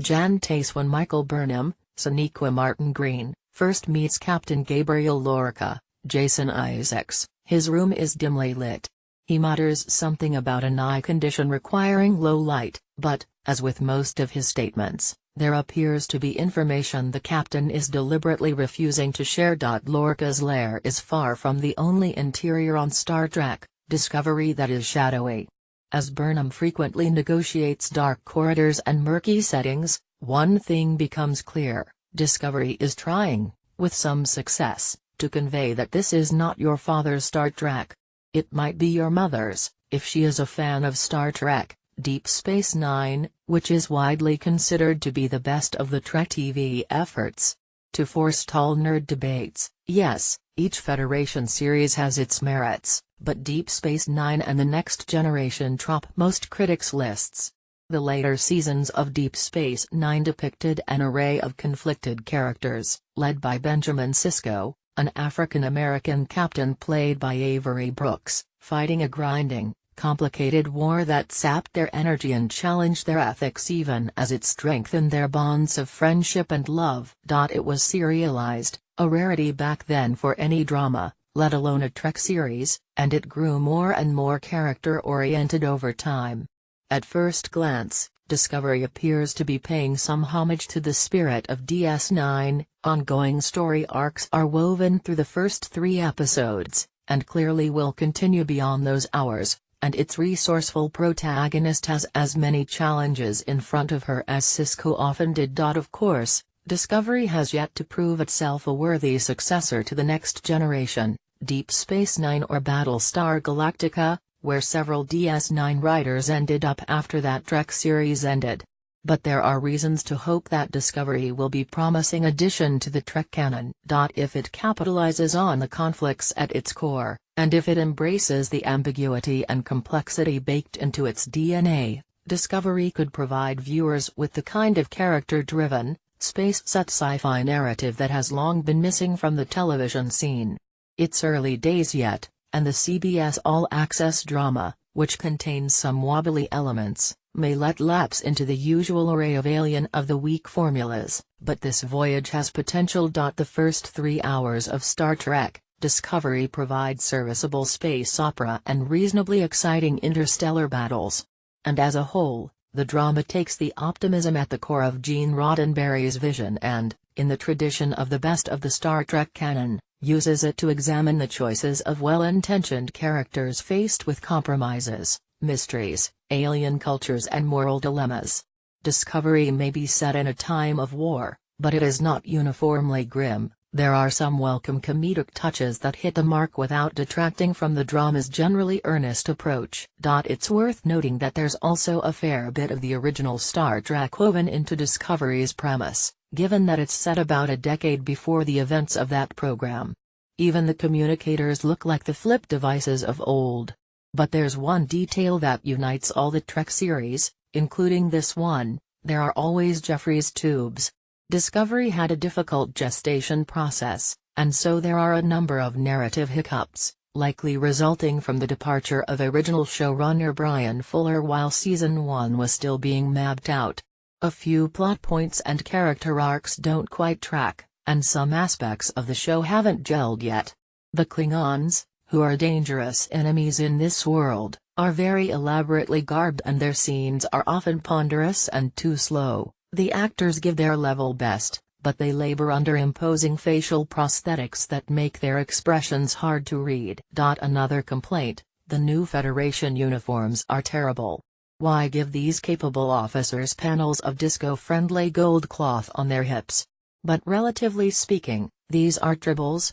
Jan Tace when Michael Burnham, Sonequa Martin Green, first meets Captain Gabriel Lorca, Jason Isaacs, his room is dimly lit. He mutters something about an eye condition requiring low light, but, as with most of his statements, there appears to be information the captain is deliberately refusing to share. Lorca's lair is far from the only interior on Star Trek Discovery that is shadowy. As Burnham frequently negotiates dark corridors and murky settings, one thing becomes clear: Discovery is trying, with some success, to convey that this is not your father's Star Trek. It might be your mother's, if she is a fan of Star Trek, Deep Space Nine, which is widely considered to be the best of the Trek TV efforts. To forestall nerd debates, yes, each Federation series has its merits, but Deep Space Nine and The Next Generation top most critics' lists. The later seasons of Deep Space Nine depicted an array of conflicted characters, led by Benjamin Sisko, an African-American captain played by Avery Brooks, fighting a grinding, complicated war that sapped their energy and challenged their ethics even as it strengthened their bonds of friendship and love. It was serialized, a rarity back then for any drama, let alone a Trek series, and it grew more and more character-oriented over time. At first glance, Discovery appears to be paying some homage to the spirit of DS9. Ongoing story arcs are woven through the first 3 episodes, and clearly will continue beyond those hours, and its resourceful protagonist has as many challenges in front of her as Sisko often did. Of course, Discovery has yet to prove itself a worthy successor to The Next Generation, Deep Space Nine or Battlestar Galactica, where several DS9 writers ended up after that Trek series ended. But there are reasons to hope that Discovery will be a promising addition to the Trek canon. If it capitalizes on the conflicts at its core, and if it embraces the ambiguity and complexity baked into its DNA, Discovery could provide viewers with the kind of character-driven, space-set sci-fi narrative that has long been missing from the television scene. It's early days yet, and the CBS All-Access drama, which contains some wobbly elements, may let lapse into the usual array of Alien of the Week formulas, but this voyage has potential. The first 3 hours of Star Trek Discovery provides serviceable space opera and reasonably exciting interstellar battles. And as a whole, the drama takes the optimism at the core of Gene Roddenberry's vision and, in the tradition of the best of the Star Trek canon, uses it to examine the choices of well-intentioned characters faced with compromises, mysteries, alien cultures and moral dilemmas. Discovery may be set in a time of war, but it is not uniformly grim. There are some welcome comedic touches that hit the mark without detracting from the drama's generally earnest approach. It's worth noting that there's also a fair bit of the original Star Trek woven into Discovery's premise, given that it's set about a decade before the events of that program. Even the communicators look like the flip devices of old. But there's one detail that unites all the Trek series, including this one: there are always Jeffries tubes. Discovery had a difficult gestation process, and so there are a number of narrative hiccups, likely resulting from the departure of original showrunner Brian Fuller while Season 1 was still being mapped out. A few plot points and character arcs don't quite track, and some aspects of the show haven't gelled yet. The Klingons, who are dangerous enemies in this world, are very elaborately garbed and their scenes are often ponderous and too slow. The actors give their level best, but they labor under imposing facial prosthetics that make their expressions hard to read. Another complaint: the new Federation uniforms are terrible. Why give these capable officers panels of disco-friendly gold cloth on their hips? But relatively speaking, these are tribbles,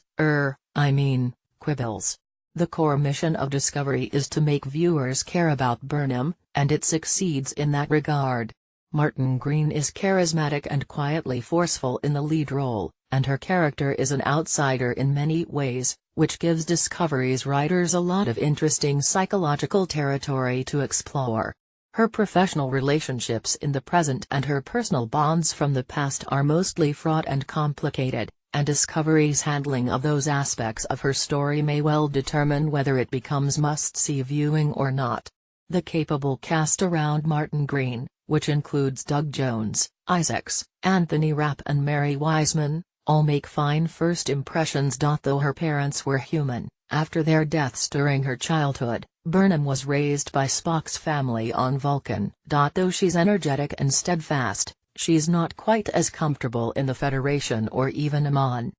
quibbles. The core mission of Discovery is to make viewers care about Burnham, and it succeeds in that regard. Martin Green is charismatic and quietly forceful in the lead role, and her character is an outsider in many ways, which gives Discovery's writers a lot of interesting psychological territory to explore. Her professional relationships in the present and her personal bonds from the past are mostly fraught and complicated, and Discovery's handling of those aspects of her story may well determine whether it becomes must-see viewing or not. The capable cast around Martin Green, which includes Doug Jones, Isaacs, Anthony Rapp and Mary Wiseman, all make fine first impressions. Though her parents were human, after their deaths during her childhood, Burnham was raised by Spock's family on Vulcan. Though she's energetic and steadfast, she's not quite as comfortable in the Federation or even Amon.